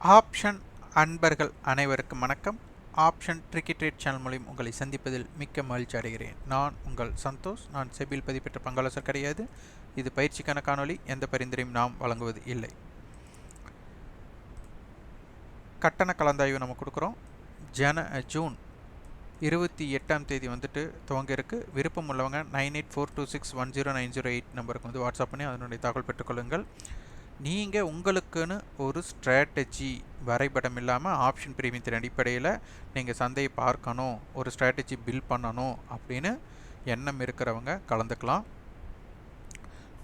Option அன்பர்கள் அனைவருக்கும் வணக்கம். ஆப்ஷன் ட்ரிக்கி ட்ரேட் சேனல் மூலம் உங்களை சந்திப்பதில் மிக்க மகிழ்ச்சி அடைகிறேன். நான் உங்கள் சந்தோஷ். நான் செபில் பதிப்பெற்ற பங்காளர் கிடையாது. இது பயிற்சிக்கான காணொளி. எந்த பரிந்துரையும் நாம் வழங்குவது இல்லை. கட்டண கலந்தாய்வு நம்ம கொடுக்குறோம். ஜூன் 28ஆம் தேதி வந்துட்டு துவங்க இருக்கு. விருப்பம் உள்ளவங்க 9842610908 நம்பருக்கு வந்து வாட்ஸ்அப் பண்ணி அதனுடைய தகவல் பெற்றுக்கொள்ளுங்கள். நீங்கள் உங்களுக்குன்னு ஒரு ஸ்ட்ராட்டஜி வரைபடம் இல்லாமல் ஆப்ஷன் பிரீமியத்தின் அடிப்படையில் நீங்கள் சந்தையை பார்க்கணும், ஒரு ஸ்ட்ராட்டஜி பில்ட் பண்ணணும் அப்படின்னு எண்ணம் இருக்கிறவங்க கலந்துக்கலாம்.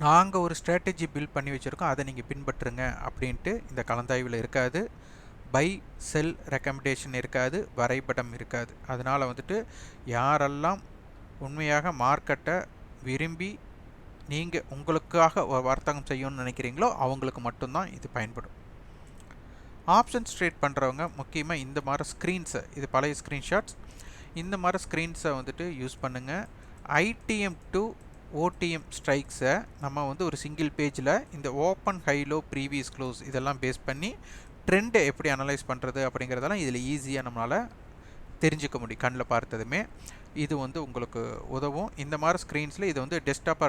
நாங்கள் ஒரு ஸ்ட்ராட்டஜி பில்ட் பண்ணி வச்சுருக்கோம், அதை நீங்கள் பின்பற்றுங்க அப்படின்ட்டு இந்த கலந்தாய்வில் இருக்காது. பை செல் ரெக்கமெண்டேஷன் இருக்காது, வரைபடம் இருக்காது. அதனால் வந்துட்டு யாரெல்லாம் உண்மையாக மார்க்கெட்டை விரும்பி நீங்கள் உங்களுக்காக வர்த்தகம் செய்யணும்னு நினைக்கிறீங்களோ அவங்களுக்கு மட்டும்தான் இது பயன்படும். ஆப்ஷன்ஸ் ட்ரேட் பண்ணுறவங்க முக்கியமாக இந்த மாதிரி ஸ்க்ரீன்ஸை, இது பழைய ஸ்க்ரீன்ஷாட்ஸ், இந்த மாதிரி ஸ்க்ரீன்ஸை வந்துட்டு யூஸ் பண்ணுங்கள். ஐடிஎம் டு ஓடிஎம் ஸ்ட்ரைக்ஸை நம்ம வந்து ஒரு சிங்கிள் பேஜில் இந்த ஓப்பன் ஹைலோ ப்ரீவியஸ் க்ளோஸ் இதெல்லாம் பேஸ் பண்ணி ட்ரெண்டை எப்படி அனலைஸ் பண்ணுறது அப்படிங்கிறதெல்லாம் இதில் ஈஸியாக நம்மளால் தெரிஞ்சுக்க முடியும் கண்ணில் பார்த்ததுமே. இது வந்து உங்களுக்கு உதவும். இந்த மாதிரி ஸ்க்ரீன்ஸில் இது வந்து டெஸ்க்டாப்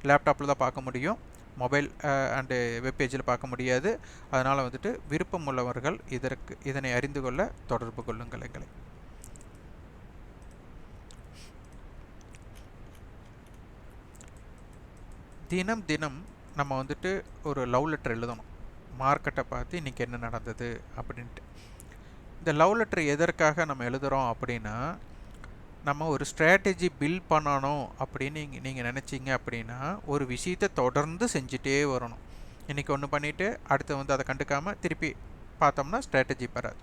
லேப்டாப்பில் தான் பார்க்க முடியும், மொபைல் அண்டு வெப்பேஜில் பார்க்க முடியாது. அதனால் வந்துட்டு விருப்பம் உள்ளவர்கள் இதனை அறிந்து கொள்ள தொடர்பு கொள்ளுங்கள் எங்களை. தினம் தினம் நம்ம வந்துட்டு ஒரு லவ் லெட்டர் எழுதணும், மார்க்கெட்டை பார்த்து இன்றைக்கி என்ன நடந்தது அப்படின்ட்டு. இந்த லவ் லெட்டர் எதற்காக நம்ம எழுதுகிறோம் அப்படின்னா, நம்ம ஒரு ஸ்ட்ராட்டஜி பில்ட் பண்ணணும் அப்படின்னு நீங்கள் நினச்சிங்க அப்படின்னா ஒரு விஷயத்தை தொடர்ந்து செஞ்சுட்டே வரணும். இன்றைக்கி ஒன்று பண்ணிவிட்டு அடுத்து வந்து அதை கண்டுக்காமல் திருப்பி பார்த்தோம்னா ஸ்ட்ராட்டஜி பெறாது.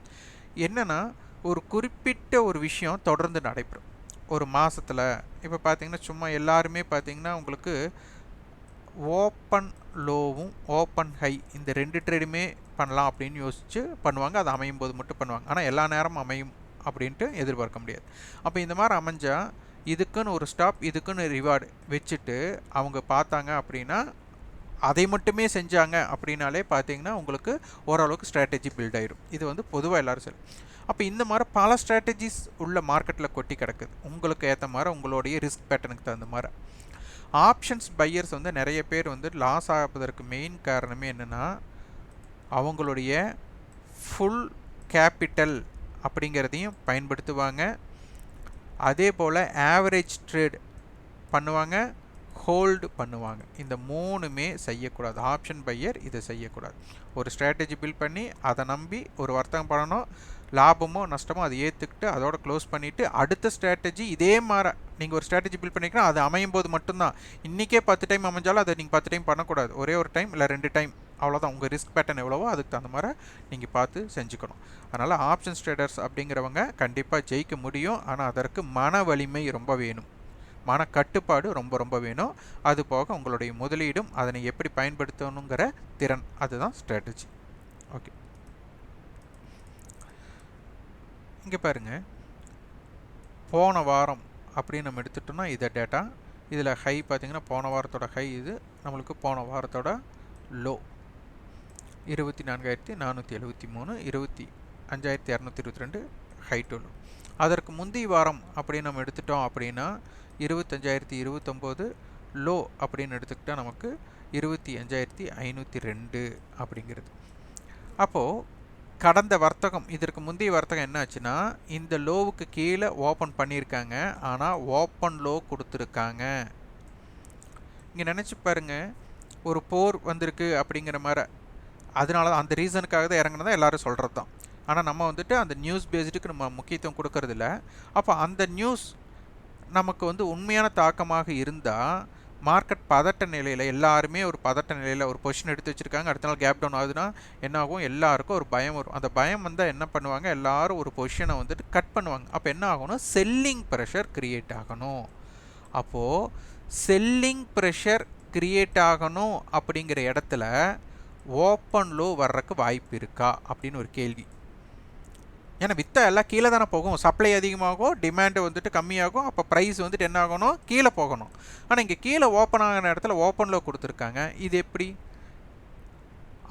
என்னென்னா ஒரு குறிப்பிட்ட ஒரு விஷயம் தொடர்ந்து நடைபெறும் ஒரு மாதத்தில். இப்போ பார்த்தீங்கன்னா சும்மா எல்லாருமே பார்த்தீங்கன்னா உங்களுக்கு ஓப்பன் லோவும் ஓப்பன் ஹை இந்த ரெண்டு ட்ரேடுமே பண்ணலாம் அப்படின்னு யோசித்து பண்ணுவாங்க. அது அமையும் போது மட்டும் பண்ணுவாங்க. ஆனால் எல்லா நேரமும் அமையும் அப்படின்ட்டு எதிர்பார்க்க முடியாது. அப்போ இந்த மாதிரி அமைஞ்சால் இதுக்குன்னு ஒரு ஸ்டாப், இதுக்குன்னு ரிவார்டு வச்சுட்டு அவங்க பார்த்தாங்க அப்படின்னா அதை மட்டுமே செஞ்சாங்க அப்படின்னாலே பார்த்தீங்கன்னா உங்களுக்கு ஓரளவுக்கு ஸ்ட்ராட்டஜி பில்ட் ஆகிடும். இது வந்து பொதுவாக எல்லோரும் சரி. அப்போ இந்த மாதிரி பல ஸ்ட்ராட்டஜிஸ் உள்ள மார்க்கெட்டில் கொட்டி கிடக்குது. உங்களுக்கு ஏற்ற மாதிரி உங்களுடைய ரிஸ்க் பேட்டர்னுக்கு தகுந்த மாதிரி. ஆப்ஷன்ஸ் பையர்ஸ் வந்து நிறைய பேர் வந்து லாஸ் ஆகுவதற்கு மெயின் காரணமே என்னென்னா அவங்களுடைய ஃபுல் கேபிட்டல் அப்படிங்கிறதையும் பயன்படுத்துவாங்க. அதே போல் ஆவரேஜ் ட்ரேட் பண்ணுவாங்க, ஹோல்டு பண்ணுவாங்க. இந்த மூணுமே செய்யக்கூடாது. ஆப்ஷன் பையர் இதை செய்யக்கூடாது. ஒரு ஸ்ட்ராட்டஜி பில்ட் பண்ணி அதை நம்பி ஒரு வர்த்தகம் பண்ணணும், லாபமோ நஷ்டமோ அதை ஏற்றுக்கிட்டு அதோட க்ளோஸ் பண்ணிவிட்டு அடுத்த ஸ்ட்ராட்டஜி இதே மாதிரி நீங்கள் ஒரு ஸ்ட்ராட்டஜி பில்ட் பண்ணிங்கன்னா அது அமையும் போது மட்டும்தான். இன்றைக்கே 10 டைம் அமைஞ்சாலும் அதை நீங்கள் 10 டைம் பண்ணக்கூடாது. ஒரே ஒரு டைம் இல்லை 2 டைம், அவ்வளோதான். உங்கள் ரிஸ்க் பேட்டர்ன் எவ்வளவோ அதுக்கு தகுந்த மாதிரி நீங்கள் பார்த்து செஞ்சுக்கணும். அதனால் ஆப்ஷன்ஸ் ட்ரேடர்ஸ் அப்படிங்கிறவங்க கண்டிப்பாக ஜெயிக்க முடியும். ஆனால் அதற்கு மன வலிமை ரொம்ப வேணும், மன கட்டுப்பாடு ரொம்ப ரொம்ப வேணும். அது போக உங்களுடைய முதலீடும் அதனை எப்படி பயன்படுத்தணுங்கிற திறன், அதுதான் ஸ்ட்ராட்டஜி. ஓகே, இங்கே பாருங்கள், போன வாரம் அப்படின்னு நம்ம எடுத்துட்டோம்னா இதை டேட்டா. இதில் ஹை பார்த்திங்கன்னா போன வாரத்தோட ஹை, இது நம்மளுக்கு போன வாரத்தோட லோ 24,473, 25,222 ஹை டு லோ. அதற்கு முந்தைய வாரம் அப்படின்னு நம்ம எடுத்துட்டோம் அப்படின்னா 25,029 லோ அப்படின்னு எடுத்துக்கிட்டால் நமக்கு 25,502 அப்படிங்கிறது. அப்போது கடந்த வர்த்தகம், இதற்கு முந்தைய வர்த்தகம் என்ன ஆச்சுன்னா இந்த லோவுக்கு கீழே ஓப்பன் பண்ணியிருக்காங்க, ஆனால் ஓப்பன் லோ கொடுத்துருக்காங்க. இங்கே நினச்சி பாருங்கள், ஒரு போர் வந்திருக்கு அப்படிங்கிற மாதிரி. அதனால தான் அந்த ரீசனுக்காக தான் இறங்கினதான் எல்லோரும் சொல்கிறது தான். ஆனால் நம்ம வந்துட்டு அந்த நியூஸ் பேஸ்டுக்கு நம்ம முக்கியத்துவம் கொடுக்கறதில்ல. அப்போ அந்த நியூஸ் நமக்கு வந்து உண்மையான தாக்கமாக இருந்தால் மார்க்கெட் பதட்ட நிலையில், எல்லாருமே ஒரு பதட்ட நிலையில் ஒரு பொசிஷன் எடுத்து வச்சுருக்காங்க, அடுத்த நாள் கேப் டவுன் ஆகுதுன்னா என்ன ஆகும், எல்லாருக்கும் ஒரு பயம் வரும். அந்த பயம் வந்தால் என்ன பண்ணுவாங்க, எல்லாரும் ஒரு பொசிஷனை வந்துட்டு கட் பண்ணுவாங்க. அப்போ என்ன ஆகணும், செல்லிங் ப்ரெஷர் க்ரியேட் ஆகணும். அப்போது செல்லிங் ப்ரெஷர் க்ரியேட் ஆகணும் அப்படிங்கிற இடத்துல ஓப்பன் லோ வர்றதுக்கு வாய்ப்பு இருக்கா அப்படின்னு ஒரு கேள்வி. ஏன்னா விற்றா எல்லாம் கீழே தானே போகும். சப்ளை அதிகமாகும், டிமாண்டு வந்துட்டு கம்மியாகும். அப்போ ப்ரைஸ் வந்துட்டு என்ன ஆகணும், கீழே போகணும். ஆனால் இங்கே கீழே ஓப்பன் ஆகின இடத்துல ஓப்பன் லோ கொடுத்துருக்காங்க. இது எப்படி?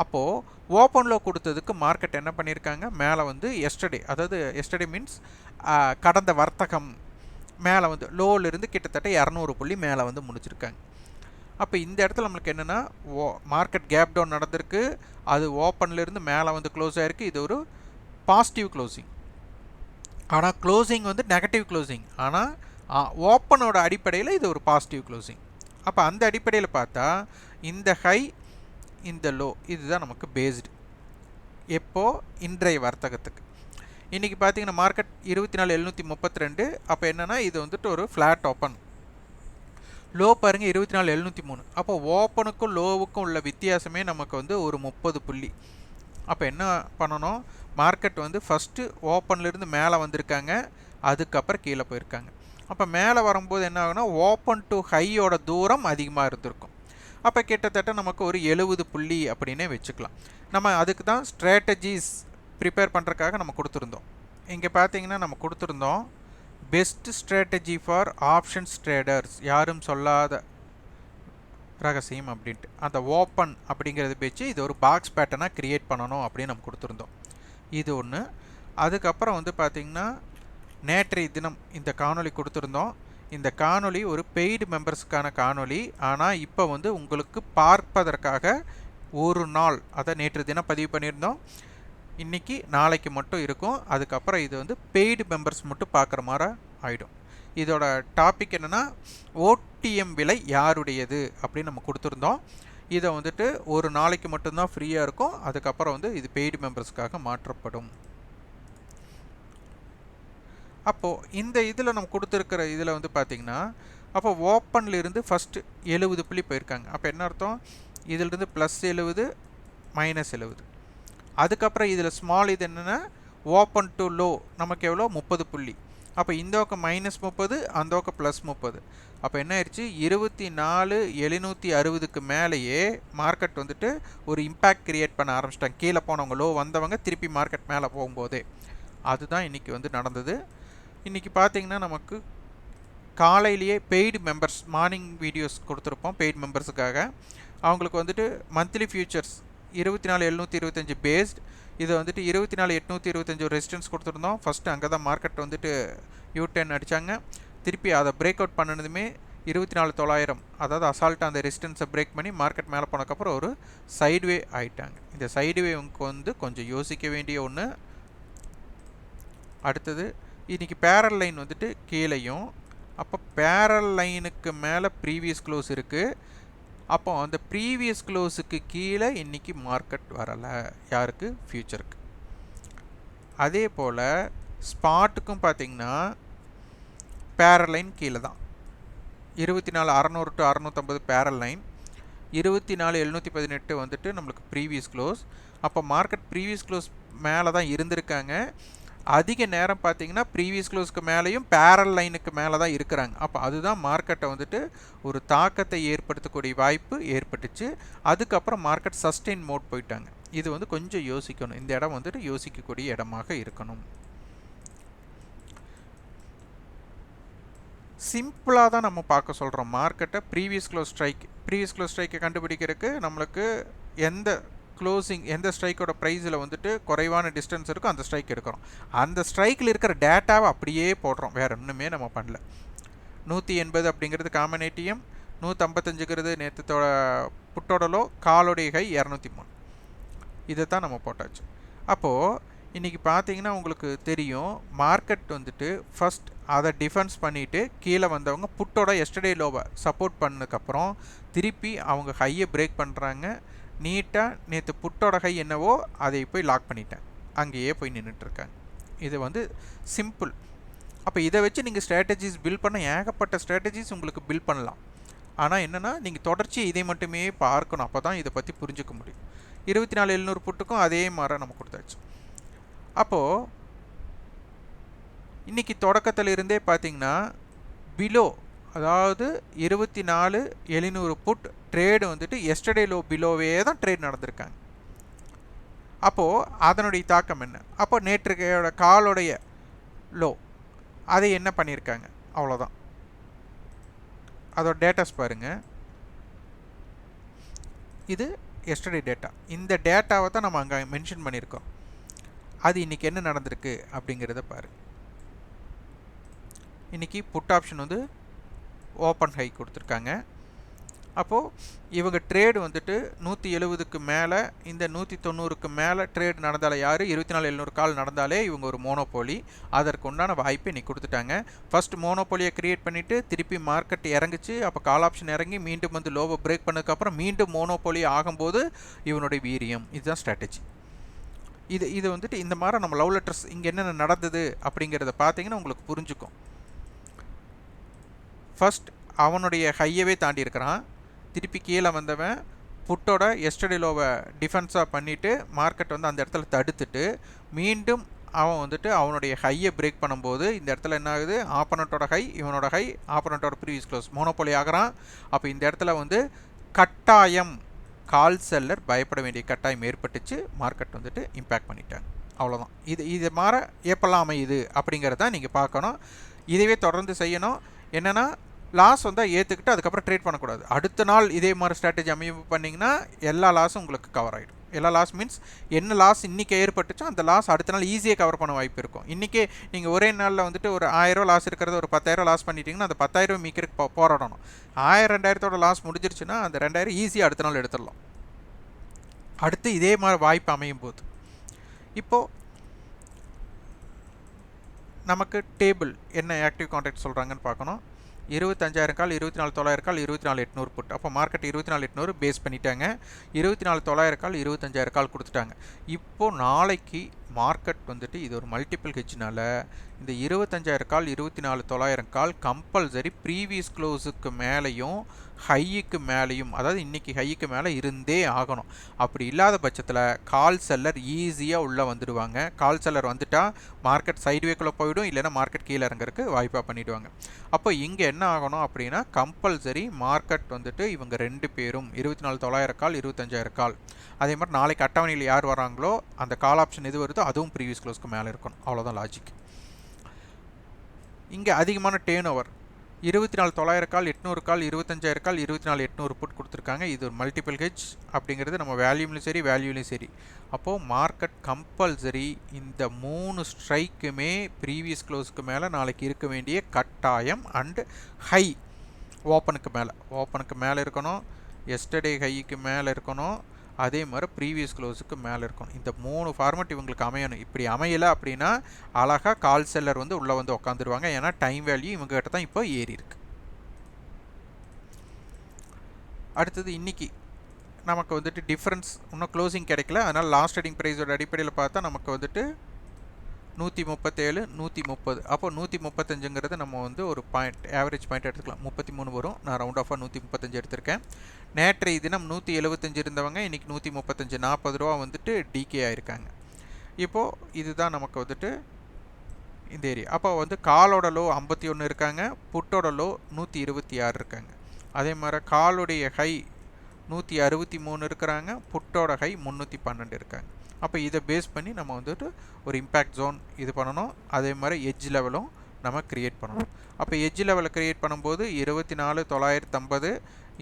அப்போது ஓப்பனில் கொடுத்ததுக்கு மார்க்கெட் என்ன பண்ணியிருக்காங்க, மேலே வந்து எஸ்டர்டே, அதாவது எஸ்டர்டே மீன்ஸ் கடந்த வர்த்தகம் மேலே வந்து லோவிலிருந்து கிட்டத்தட்ட 200 புள்ளி மேலே வந்து முடிச்சிருக்காங்க. அப்போ இந்த இடத்துல நம்மளுக்கு என்னென்னா மார்க்கெட் கேப் டவுன் நடந்திருக்கு, அது ஓப்பன்லேருந்து மேலே வந்து க்ளோஸ் ஆகிருக்கு. இது ஒரு பாசிட்டிவ் க்ளோசிங். ஆனால் க்ளோசிங் வந்து நெகட்டிவ் க்ளோசிங். ஆனால் ஓப்பனோட அடிப்படையில் இது ஒரு பாசிட்டிவ் க்ளோசிங். அப்போ அந்த அடிப்படையில் பார்த்தா இந்த ஹை இந்த லோ இதுதான் நமக்கு பேஸ்டு. எப்போது இன்றைய வர்த்தகத்துக்கு இன்றைக்கி பார்த்தீங்கன்னா மார்க்கெட் 24,732. அப்போ என்னென்னா இது வந்துட்டு ஒரு ஃப்ளாட் ஓப்பன். லோ பாருங்கள் 24,703. அப்போ ஓப்பனுக்கும் லோவுக்கும் உள்ள வித்தியாசமே நமக்கு வந்து ஒரு 30 புள்ளி. அப்போ என்ன பண்ணணும், மார்க்கெட் வந்து ஃபஸ்ட்டு ஓப்பன்லேருந்து மேலே வந்திருக்காங்க, அதுக்கப்புறம் கீழே போயிருக்காங்க. அப்போ மேலே வரும்போது என்ன ஆகுனா ஓப்பன் டு ஹையோட தூரம் அதிகமாக இருந்திருக்கும். அப்போ கிட்டத்தட்ட நமக்கு ஒரு 70 புள்ளி அப்படின்னே வச்சுக்கலாம். நம்ம அதுக்கு தான் ஸ்ட்ராட்டஜிஸ் ப்ரிப்பேர் பண்ணுறதுக்காக நம்ம கொடுத்துருந்தோம். இங்கே பார்த்தீங்கன்னா நம்ம கொடுத்துருந்தோம் best strategy for options traders, யாரும் சொல்லாத ரகசியம் அப்படின்ட்டு. அந்த ஓப்பன் அப்படிங்கிறது வச்சு இது ஒரு பாக்ஸ் பேட்டர்னாக க்ரியேட் பண்ணணும் அப்படின்னு நம்ம கொடுத்துருந்தோம். இது ஒன்று. அதுக்கப்புறம் வந்து பார்த்திங்கன்னா நேற்றைய தினம் இந்த காணொளி கொடுத்துருந்தோம். இந்த காணொளி ஒரு பெய்டு மெம்பர்ஸுக்கான காணொளி. ஆனால் இப்போ வந்து உங்களுக்கு பார்ப்பதற்காக ஒரு நாள், அதை நேற்று தினம் பதிவு பண்ணியிருந்தோம், இன்றைக்கி நாளைக்கு மட்டும் இருக்கும். அதுக்கப்புறம் இது வந்து பெய்டு மெம்பர்ஸ் மட்டும் பார்க்குற மாதிரி ஆகிடும். இதோட டாபிக் என்னென்னா ஓடிஎம் விலை யாருடையது அப்படின்னு நம்ம கொடுத்துருந்தோம். இதை வந்துட்டு ஒரு நாளைக்கு மட்டும்தான் ஃப்ரீயாக இருக்கும். அதுக்கப்புறம் வந்து இது பெய்டு மெம்பர்ஸ்க்காக மாற்றப்படும். அப்போது இந்த இதில் நம்ம கொடுத்துருக்கிற இதில் வந்து பார்த்திங்கன்னா அப்போ ஓப்பன்லேருந்து ஃபஸ்ட்டு 70 புள்ளி போயிருக்காங்க. அப்போ என்ன அர்த்தம், இதிலிருந்து +70 -70. அதுக்கப்புறம் இதில் ஸ்மால் இது என்னென்னா ஓப்பன் டு லோ நமக்கு எவ்வளோ 30 புள்ளி. அப்போ இந்த பக்கம் -30, அந்த பக்கம் +30. அப்போ என்ன ஆயிடுச்சு, 24,760க்கு மேலேயே மார்க்கெட் வந்துட்டு ஒரு இம்பேக்ட் க்ரியேட் பண்ண ஆரம்பிச்சிட்டாங்க. கீழே போனவங்க லோ வந்தவங்க திருப்பி மார்க்கெட் மேலே போகும்போதே. அதுதான் இன்றைக்கி வந்து நடந்தது. இன்றைக்கி பார்த்திங்கன்னா நமக்கு காலையிலேயே பெய்டு மெம்பர்ஸ் மார்னிங் வீடியோஸ் கொடுத்துருப்போம். பெய்டு மெம்பர்ஸுக்காக அவங்களுக்கு வந்துட்டு மந்த்லி ஃபியூச்சர்ஸ் 24,725 பேஸ்ட். இதை வந்துட்டு 24,825 ஒரு ரெசிஸ்டன்ஸ் கொடுத்துருந்தோம். ஃபஸ்ட்டு அங்கே தான் மார்க்கெட் வந்துட்டு U10 அடித்தாங்க. திருப்பி அதை பிரேக் அவுட் பண்ணதுமே 24,900, அதாவது அசால்ட்டாக அந்த ரெசிஸ்டன்ஸை பிரேக் பண்ணி மார்க்கெட் மேலே போனதுக்கப்புறம் ஒரு சைட்வே ஆகிட்டாங்க. இந்த சைட்வே வந்து கொஞ்சம் யோசிக்க வேண்டிய ஒன்று. அடுத்தது இன்றைக்கி பேரல் லைன் வந்துட்டு கீழேயும், அப்போ பேரல் லைனுக்கு மேலே ப்ரீவியஸ் க்ளோஸ் இருக்குது. அப்போ அந்த ப்ரீவியஸ் க்ளோஸுக்கு கீழே இன்றைக்கி மார்க்கெட் வரலை. யாருக்கு, ஃப்யூச்சருக்கு. அதே போல் ஸ்பாட்டுக்கும் பார்த்திங்கன்னா பேரல் லைன் கீழே தான். 24,600 to 650 பேரல் லைன், 24,718 வந்துட்டு நம்மளுக்கு ப்ரீவியஸ் க்ளோஸ். அப்போ மார்க்கெட் ப்ரீவியஸ் க்ளோஸ் மேலே தான் இருந்திருக்காங்க. அதிக நேரம் பார்த்திங்கன்னா ப்ரீவியஸ் க்ளோஸ்க்கு மேலேயும் பேரல் லைனுக்கு மேலே தான் இருக்கிறாங்க. அப்போ அதுதான் மார்க்கெட்டை வந்துட்டு ஒரு தாக்கத்தை ஏற்படுத்தக்கூடிய வாய்ப்பு ஏற்பட்டுச்சு. அதுக்கப்புறம் மார்க்கெட் சஸ்டெயின் மோட் போயிட்டாங்க. இது வந்து கொஞ்சம் யோசிக்கணும். இந்த இடம் வந்துட்டு யோசிக்கக்கூடிய இடமாக இருக்கணும். சிம்பிளாக தான் நம்ம பார்க்க சொல்கிறோம் மார்க்கெட்டை. ப்ரீவியஸ் க்ளோஸ் ஸ்ட்ரைக்கை கண்டுபிடிக்கிறதுக்கு நம்மளுக்கு எந்த க்ளோசிங், எந்த ஸ்ட்ரைக்கோட ப்ரைஸில் வந்துட்டு குறைவான டிஸ்டன்ஸ் இருக்கோ அந்த ஸ்ட்ரைக் எடுக்கிறோம். அந்த ஸ்ட்ரைக்கில் இருக்கிற டேட்டாவை அப்படியே போடுறோம், வேறு ஒன்றுமே நம்ம பண்ணல. 180 அப்படிங்கிறது காமன் ஏடிஎம், 155ங்கிறது நேற்றத்தோட புட்டோடலோ, காலோடைய ஹை 203. இதை தான் நம்ம போட்டாச்சு. அப்போது இன்றைக்கி பார்த்தீங்கன்னா உங்களுக்கு தெரியும் மார்க்கெட் வந்துட்டு ஃபஸ்ட் அதை டிஃபென்ஸ் பண்ணிவிட்டு கீழே வந்தவங்க புட்டோட எஸ்டர்டே லோவை சப்போர்ட் பண்ணதுக்கப்புறம் திருப்பி அவங்க ஹையை பிரேக் பண்ணுறாங்க. நீட்டாக நேற்று புட்டோட ஹை என்னவோ அதை போய் லாக் பண்ணிட்டேன், அங்கேயே போய் நின்றுட்டுருக்காங்க. இது வந்து சிம்பிள். அப்போ இதை வச்சு நீங்கள் ஸ்ட்ராட்டஜிஸ் பில்ட் பண்ண ஏகப்பட்ட ஸ்ட்ராட்டஜிஸ் உங்களுக்கு பில்ட் பண்ணலாம். ஆனால் என்னென்னா நீங்கள் தொடர்ச்சி இதை மட்டுமே பார்க்கணும். அப்போ தான் இதை பற்றி புரிஞ்சிக்க முடியும். 24,700 புட்டுக்கும் அதே மாதிரி நம்ம கொடுத்தாச்சு. அப்போது இன்றைக்கி தொடக்கத்திலிருந்தே பார்த்திங்கன்னா பிலோ, அதாவது 24,700 புட் ட்ரேடு வந்துட்டு எஸ்டர்டே லோ பிலோவே தான் ட்ரேட் நடந்திருக்காங்க. அப்போது அதனுடைய தாக்கம் என்ன, அப்போ நேற்றையோட காலோடைய லோ அதை என்ன பண்ணியிருக்காங்க, அவ்வளோதான். அதோட டேட்டாஸ் பாருங்கள். இது எஸ்டர்டே டேட்டா. இந்த டேட்டாவை தான் நம்ம அங்கே மென்ஷன் பண்ணியிருக்கோம். அது இன்றைக்கி என்ன நடந்திருக்கு அப்படிங்கிறத பாரு. இன்றைக்கி புட் ஆப்ஷன் வந்து ஓப்பன் ஹை கொடுத்துருக்காங்க. அப்போது இவங்க ட்ரேடு வந்துட்டு 170க்கு மேலே, இந்த 190க்கு மேலே ட்ரேடு நடந்தாலே யார் 24,700 கால் நடந்தாலே இவங்க ஒரு மோனோபோலி. அதற்கு உண்டான வாய்ப்பை இன்றைக்கி கொடுத்துட்டாங்க. ஃபர்ஸ்ட் மோனோபோலியை க்ரியேட் பண்ணிவிட்டு திருப்பி மார்க்கெட் இறங்குச்சு. அப்போ கால் ஆப்ஷன் இறங்கி மீண்டும் வந்து லோவை பிரேக் பண்ணதுக்கப்புறம் மீண்டும் மோனோபோலி ஆகும்போது இவனுடைய வீரியம். இதுதான் ஸ்ட்ராட்டஜி. இது வந்துட்டு இந்த மாதிரி நம்ம லவ் லெட்டர்ஸ் இங்கே என்னென்ன நடந்தது அப்படிங்கிறத பார்த்தீங்கன்னா உங்களுக்கு புரிஞ்சுக்கும். ஃபர்ஸ்ட் அவனுடைய ஹையவே தாண்டி இருக்கிறான். திருப்பி கீழே வந்தவன் புட்டோட எஸ்டர்டே லோவை டிஃபென்ஸாக பண்ணிவிட்டு மார்க்கெட் வந்து அந்த இடத்துல தடுத்துட்டு மீண்டும் அவன் வந்துட்டு அவனுடைய ஹையை பிரேக் பண்ணும்போது இந்த இடத்துல என்ன ஆகுது, ஆப்பனண்ட்டோட ஹை, இவனோட ஹை, ஆப்பனண்ட்டோட ப்ரீவியஸ் க்ளோஸ், மோனோபோலி ஆகிறான். அப்போ இந்த இடத்துல வந்து கட்டாயம் கால் செல்லர் பயப்பட வேண்டிய கட்டாயம் ஏற்பட்டுச்சு. மார்க்கெட் வந்துட்டு இம்பேக்ட் பண்ணிட்டாங்க. அவ்வளோதான். இது மாற எப்பெல்லாம் அமையுது அப்படிங்கிறத நீங்கள் பார்க்கணும். இதுவே தொடர்ந்து செய்யணும். என்னென்னா லாஸ் வந்தால் ஏற்றுக்கிட்டு அதுக்கப்புறம் ட்ரேட் பண்ணக்கூடாது. அடுத்த நாள் இதே மாதிரி ஸ்ட்ராட்டஜி அமைப்பு பண்ணிங்கன்னா எல்லா லாஸும் உங்களுக்கு கவர் ஆகிடும். எல்லா லாஸ் மீன்ஸ் என்ன லாஸ் இன்றைக்கி ஏற்பட்டுச்சோ அந்த லாஸ் அடுத்த நாள் ஈஸியாக கவர் பண்ண வாய்ப்பு இருக்கும். இன்றைக்கே நீங்கள் ஒரே நாளில் வந்துட்டு ஒரு 1000 லாஸ் இருக்கிறத ஒரு 10,000 லாஸ் பண்ணிட்டீங்கன்னா அந்த 10,000 மீக்கிறதுக்கு போராடணும். 1000-2000 லாஸ் முடிஞ்சிருச்சுன்னா அந்த 2000 ஈஸியாக அடுத்த நாள் எடுத்துடலாம். அடுத்து இதே மாதிரி வாய்ப்பு அமையும் போது இப்போது நமக்கு டேபிள் என்ன ஆக்டிவ் கான்ட்ராக்ட் சொல்கிறாங்கன்னு பார்க்கணும். 25,000 கால், 24,900 கால், 24,800 புட். அப்போ மார்க்கெட் 24,800 பேஸ் பண்ணிட்டாங்க. 24,900 கால், 25,000 கால் கொடுத்துட்டாங்க. இப்போது நாளைக்கு மார்க்கெட் வந்துட்டு இது ஒரு மல்டிபிள் ஹெட்ஜ்னால இந்த 25,000 கால், 24,900 கால் கம்பல்சரி ப்ரீவியஸ் க்ளோஸுக்கு மேலேயும் ஹையுக்கு மேலேயும், அதாவது இன்றைக்கி ஹையுக்கு மேலே இருந்தே ஆகணும். அப்படி இல்லாத பட்சத்தில் கால் செல்லர் ஈஸியாக உள்ளே வந்துடுவாங்க. கால் செல்லர் வந்துட்டால் மார்க்கெட் சைட்வேக்குள்ளே போயிடும், இல்லைன்னா மார்க்கெட் கீழே இறங்குறதுக்கு வாய்ப்பாக பண்ணிவிடுவாங்க. அப்போ இங்கே என்ன ஆகணும் அப்படின்னா கம்பல்சரி மார்க்கெட் வந்துட்டு இவங்க 2 பேரும் 24,900 கால், 25,000 கால், அதே மாதிரி நாளைக்கு அட்டவணையில் யார் வராங்களோ அந்த கால் ஆப்ஷன் எது வருதோ அதுவும் ப்ரீவியஸ் க்ளோஸ்க்கு மேலே இருக்கணும். அவ்வளோதான் லாஜிக். இங்கே அதிகமான டேர்ன் ஓவர் 24,900 கால், 800 கால், 25,000 கால், 24,800 புட் கொடுத்துருக்காங்க. இது ஒரு மல்டிபிள் ஹெட்ஜ் அப்படிங்கிறது நம்ம வேல்யூம்லையும் சரி வேல்யூலையும் சரி. அப்போது மார்க்கெட் கம்பல்சரி இந்த 3 ஸ்ட்ரைக்குமே ப்ரீவியஸ் க்ளோஸுக்கு மேலே நாளைக்கு இருக்க வேண்டிய கட்டாயம். அண்டு ஹை ஓப்பனுக்கு மேலே இருக்கணும், எஸ்டர்டே ஹைக்கு மேலே இருக்கணும், அதே மாதிரி ப்ரீவியஸ் க்ளோஸுக்கு மேலே இருக்கணும். இந்த 3 ஃபார்மேட் இவங்களுக்கு அமையணும். இப்படி அமையலை அப்படின்னா அழகாக கால் செல்லர் வந்து உள்ளே வந்து உட்காந்துருவாங்க. ஏன்னா டைம் வேல்யூ இவங்ககிட்ட தான் இப்போ ஏறி இருக்கு. அடுத்தது இன்றைக்கி நமக்கு வந்துட்டு டிஃப்ரென்ஸ் இன்னும் க்ளோசிங் கிடைக்கல. அதனால் லாஸ்ட் ட்ரேடிங் ப்ரைஸோட அடிப்படையில் பார்த்தா நமக்கு வந்துட்டு 137, 130. அப்போ 135ங்கிறது நம்ம வந்து ஒரு பாயிண்ட் ஆவரேஜ் பாயிண்ட் எடுத்துக்கலாம். 33 வரும். நான் ரவுண்ட் ஆஃபாக 135 எடுத்திருக்கேன். நேற்றைய தினம் 175 இருந்தவங்க இன்றைக்கி 135, 40 ரூபா வந்துட்டு டிகே ஆகிருக்காங்க. இப்போது இதுதான் நமக்கு வந்துட்டு இந்த ஏரியா. அப்போ வந்து காலோட லோ 51 இருக்காங்க, புட்டோட லோ 126 இருக்காங்க. அதே மாதிரி காலுடைய ஹை 163 இருக்கிறாங்க, புட்டோட ஹை 312 இருக்காங்க. அப்போ இதை பேஸ் பண்ணி நம்ம வந்துட்டு ஒரு இம்பேக்ட் ஜோன் இது பண்ணணும். அதே மாதிரி எட்ஜ் லெவலும் நம்ம க்ரியேட் பண்ணணும். அப்போ எட்ஜ் லெவலை க்ரியேட் பண்ணும்போது 24,950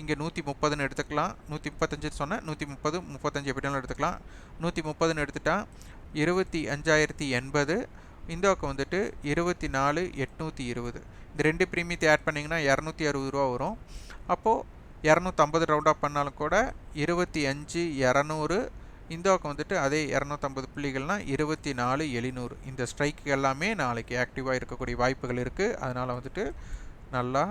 இங்கே 130ன்னு எடுத்துக்கலாம். 135 சொன்னேன், 130, 35 எப்படினாலும் எடுத்துக்கலாம். 130ன்னு எடுத்துட்டால் 25,080. இந்த பக்கம் வந்துட்டு 24,820. இந்த 2 ப்ரீமியத்தை ஆட் பண்ணிங்கன்னா 260 ரூபா வரும். அப்போது 250 ரவுண்ட் ஆஃப் பண்ணாலும் கூட 25,200. இந்த பக்கம் வந்துட்டு அதே 250 புள்ளிகள்னால் 24,700. இந்த ஸ்ட்ரைக்கு எல்லாமே நாளைக்கு ஆக்டிவாக இருக்கக்கூடிய வாய்ப்புகள் இருக்குது. அதனால் வந்துட்டு நல்லா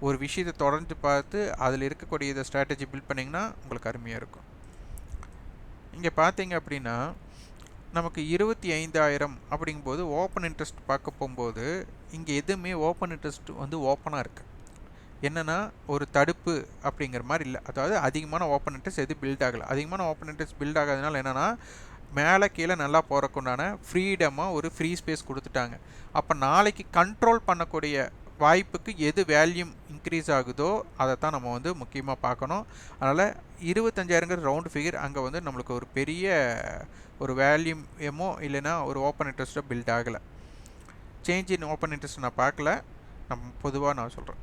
ஒரு விஷயத்தை தொடர்ந்து பார்த்து அதில் இருக்கக்கூடிய இதை ஸ்ட்ராட்டஜி பில்ட் பண்ணிங்கன்னா உங்களுக்கு அருமையாக இருக்கும். இங்கே பார்த்தீங்க அப்படின்னா நமக்கு 25,000 அப்படிங்கும்போது ஓப்பன் இன்ட்ரெஸ்ட் பார்க்க போகும்போது இங்கே எதுவுமே ஓப்பன் இன்ட்ரெஸ்ட் வந்து ஓப்பனாக இருக்குது. என்னென்னா ஒரு தடுப்பு அப்படிங்கிற மாதிரி இல்லை. அதாவது அதிகமான ஓப்பன் இன்ட்ரெஸ்ட் எது பில்ட் ஆகலை. அதிகமான ஓப்பன் இன்ட்ரெஸ்ட் பில்ட் ஆகாதனால என்னென்னா மேலே கீழே நல்லா போகிறக்குண்டான ஃப்ரீடமாக ஒரு ஃப்ரீ ஸ்பேஸ் கொடுத்துட்டாங்க. அப்போ நாளைக்கு கண்ட்ரோல் பண்ணக்கூடிய வாய்ப்புக்கு எது வேல்யூம் இன்க்ரீஸ் ஆகுதோ அதை தான் நம்ம வந்து முக்கியமாக பார்க்கணும். அதனால் 25,000ங்கிற ரவுண்ட் ஃபிகர் அங்கே வந்து நம்மளுக்கு ஒரு பெரிய ஒரு வேல்யூமோ இல்லைன்னா ஒரு ஓப்பன் இன்ட்ரெஸ்ட்டோ பில்ட் ஆகலை. சேஞ்ச் இன் ஓப்பன் இன்ட்ரெஸ்ட் நான் பார்க்கல, நம்ம பொதுவாக நான் சொல்கிறேன்.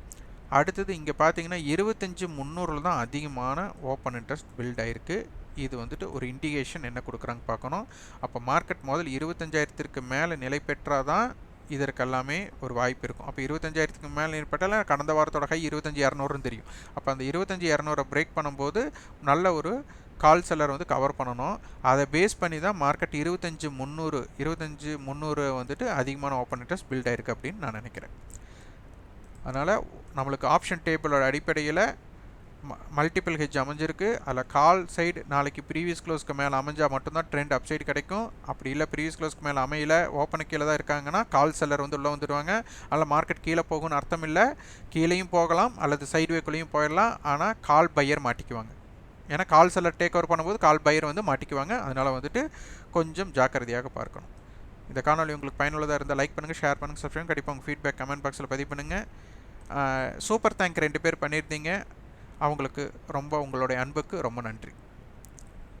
அடுத்தது இங்கே பார்த்தீங்கன்னா 25,300 தான் அதிகமான ஓப்பன் இன்ட்ரெஸ்ட் பில்ட் ஆகிருக்கு. இது வந்துட்டு ஒரு இண்டிகேஷன் என்ன கொடுக்குறாங்க பார்க்கணும். அப்போ மார்க்கெட் முதல் 25,000க்கு மேலே நிலை பெற்றாதான் இதற்கெல்லாமே ஒரு வாய்ப்பு இருக்கும். அப்போ 25,000க்கு மேலே நிலை பெற்றால் கடந்த வாரத்தோட ஹை 25,200ன்னு தெரியும். அப்போ அந்த 25,200 பிரேக் பண்ணும்போது நல்ல ஒரு கால் செல்லர் வந்து கவர் பண்ணணும். அதை பேஸ் பண்ணி தான் மார்க்கெட் 25,300 வந்துட்டு அதிகமான ஓப்பன் இன்ட்ரெஸ்ட் பில்ட் ஆயிருக்கு அப்படின்னு நான் நினைக்கிறேன். அதனால் நம்மளுக்கு ஆப்ஷன் டேபிளோட அடிப்படையில் மல்டிபிள் ஹெட்ஜ் அமைஞ்சிருக்கு. அதில் கால் சைடு நாளைக்கு ப்ரீவியஸ் க்ளோஸ்க்கு மேலே அமைஞ்சால் மட்டும்தான் ட்ரெண்ட் அப் சைடு கிடைக்கும். அப்படி இல்லை ப்ரீவியஸ் க்ளோஸ்க்கு மேலே அமையல, ஓப்பனுக்கு கீழே தான் இருக்காங்கன்னா கால் செல்லர் வந்து உள்ளே வந்துடுவாங்க. அதில் மார்க்கெட் கீழே போகும்னு அர்த்தம் இல்லை. கீழேயும் போகலாம் அல்லது சைட்வேக்குள்ளேயும் போயிடலாம். ஆனால் கால் பையர் மாட்டிக்குவாங்க. ஏன்னா கால் செல்லர் டேக் ஓவர் பண்ணும்போது கால் பையர் வந்து மாட்டிக்குவாங்க. அதனால் வந்துட்டு கொஞ்சம் ஜாக்கிரதையாக பார்க்கணும். இந்த காணொலி உங்களுக்கு பயனுள்ளதாக இருந்தால் லைக் பண்ணுங்கள், ஷேர் பண்ணுங்கள், சப்ஸ்கிரைப். கண்டிப்பாக உங்கள் ஃபீட்பேக் கமெண்ட் பாக்ஸில் பதிவு பண்ணுங்கள். சூப்பர் தேங்க் 2 பேர் பண்ணியிருந்தீங்க. அவங்களுக்கு ரொம்ப உங்களுடைய அன்புக்கு ரொம்ப நன்றி.